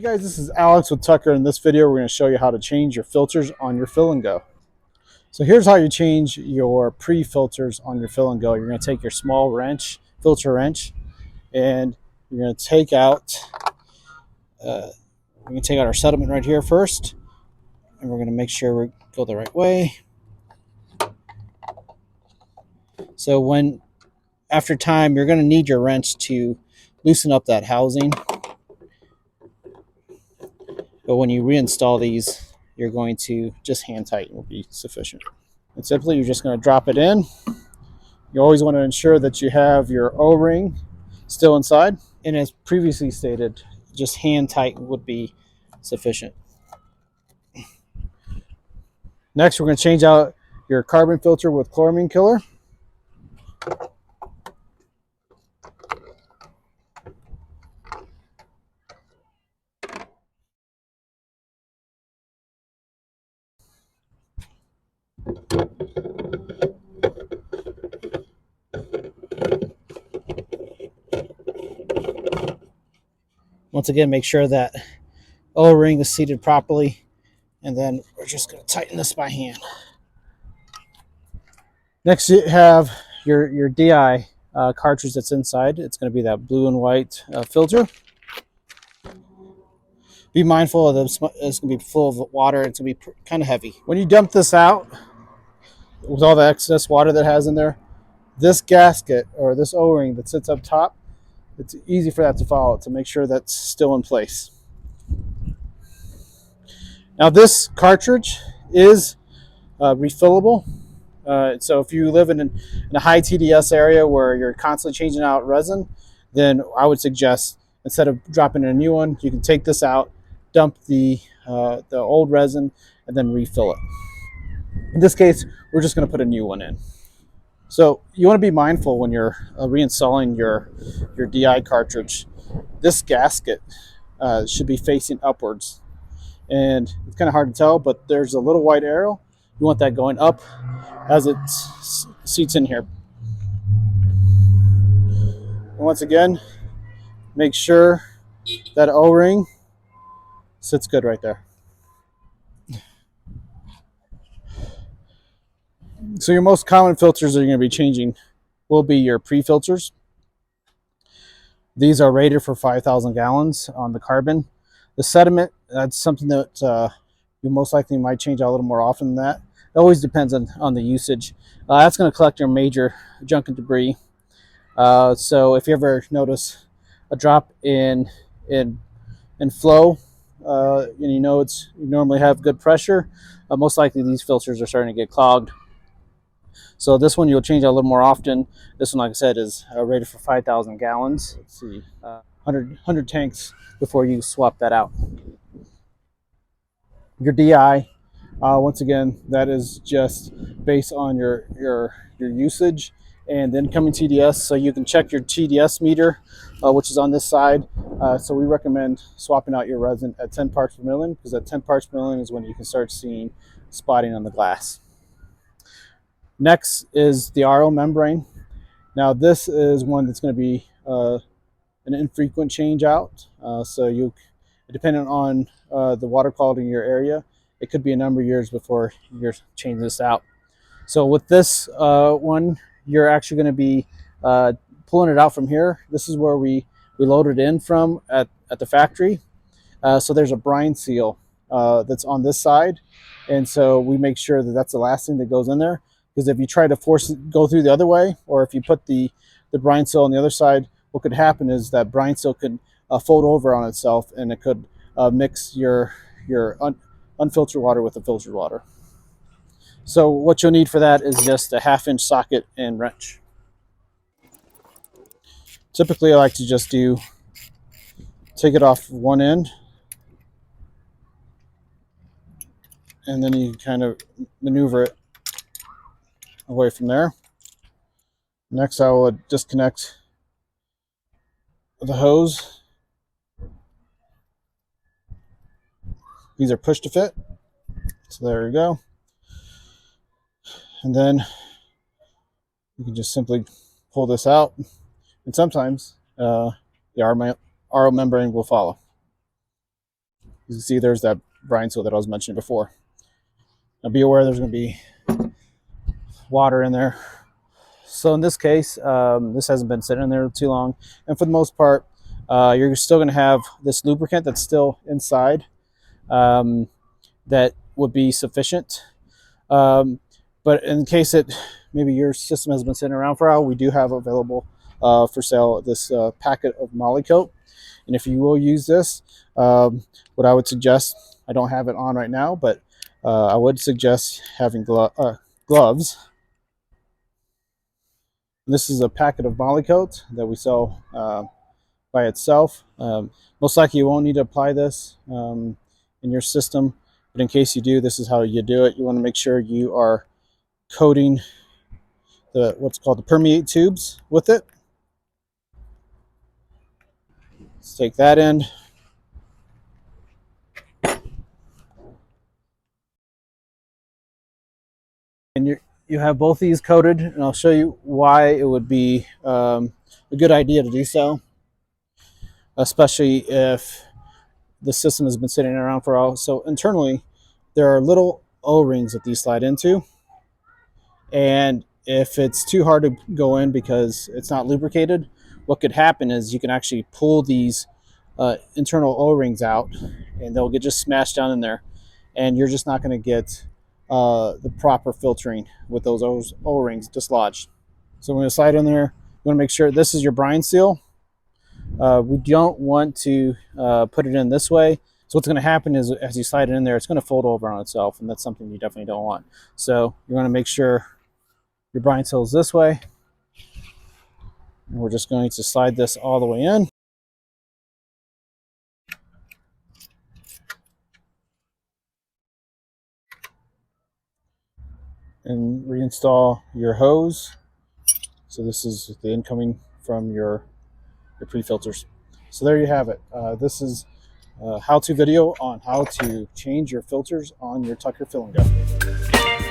guys, this is Alex with Tucker. In this video, we're going to show you how to change your filters on your Fill and Go. So here's how you change your pre-filters on your Fill and Go. You're going to take your small wrench, filter wrench, and you're going to take out our settlement right here first, and we're going to make sure we go the right way. So after time, you're going to need your wrench to loosen up that housing. But when you reinstall these, you're going to just hand tighten will be sufficient. And simply, you're just going to drop it in. You always want to ensure that you have your O-ring still inside. And as previously stated, just hand tighten would be sufficient. Next, we're going to change out your carbon filter with chloramine killer. Once again, make sure that O-ring is seated properly, and then we're just going to tighten this by hand. Next, you have your DI cartridge that's inside. It's going to be that blue and white filter. Be mindful of this. It's going to be full of water. It's going to be kind of heavy. When you dump this out, with all the excess water that it has in there, this gasket or this O-ring that sits up top, it's easy for that to follow, to make sure that's still in place. Now this cartridge is refillable. So if you live in a high TDS area where you're constantly changing out resin, then I would suggest instead of dropping in a new one, you can take this out, dump the old resin, and then refill it. In this case, we're just going to put a new one in. So you want to be mindful when you're reinstalling your DI cartridge. This gasket should be facing upwards. And it's kind of hard to tell, but there's a little white arrow. You want that going up as it seats in here. And once again, make sure that O-ring sits good right there. So your most common filters that you're going to be changing will be your pre-filters. These are rated for 5,000 gallons on the carbon. The sediment, that's something that you most likely might change out a little more often than that. It always depends on the usage. That's going to collect your major junk and debris. So if you ever notice a drop in flow, and you normally have good pressure, most likely these filters are starting to get clogged. So this one you'll change out a little more often. This one, like I said, is rated for 5,000 gallons. Let's see, 100 tanks before you swap that out. Your DI, once again, that is just based on your usage and the incoming TDS. So you can check your TDS meter, which is on this side. So we recommend swapping out your resin at 10 parts per million, because at 10 parts per million is when you can start seeing spotting on the glass. Next is the RO membrane. Now this is one that's going to be an infrequent change out. So depending on the water quality in your area, it could be a number of years before you're changing this out. So with this one, you're actually going to be pulling it out from here. This is where we load it in from at the factory. So there's a brine seal that's on this side. And so we make sure that that's the last thing that goes in there. Because if you try to force it go through the other way, or if you put the brine seal on the other side, what could happen is that brine seal could fold over on itself, and it could mix your unfiltered water with the filtered water. So what you'll need for that is just a 1/2-inch socket and wrench. Typically, I like to just take it off one end, and then you kind of maneuver it away from there. Next, I will disconnect the hose. These are push to fit. So there we go. And then you can just simply pull this out. And sometimes the RO membrane will follow. You can see there's that brine seal that I was mentioning before. Now be aware there's going to be water in there. So in this case, this hasn't been sitting in there too long, and for the most part, you're still going to have this lubricant that's still inside. That would be sufficient. But in case it maybe your system has been sitting around for a while, we do have available for sale this packet of Molykote. And if you will use this, what I would suggest, I don't have it on right now, but I would suggest having gloves. This is a packet of Molykote that we sell by itself. Most likely you won't need to apply this in your system, but in case you do, this is how you do it. You want to make sure you are coating the what's called the permeate tubes with it. Let's take that end. And you have both these coated, and I'll show you why it would be a good idea to do so, especially if the system has been sitting around for a while. So internally, there are little O-rings that these slide into, and if it's too hard to go in because it's not lubricated, what could happen is you can actually pull these internal O-rings out, and they'll get just smashed down in there, and you're just not going to get the proper filtering with those O-rings dislodged. So I'm going to slide in there. You want to make sure this is your brine seal. We don't want to put it in this way. So what's going to happen is as you slide it in there, it's going to fold over on itself, and that's something you definitely don't want. So you're going to make sure your brine seal is this way. And we're just going to slide this all the way in. And reinstall your hose. So this is the incoming from your pre-filters. So there you have it. This is a how-to video on how to change your filters on your Tucker filling gun.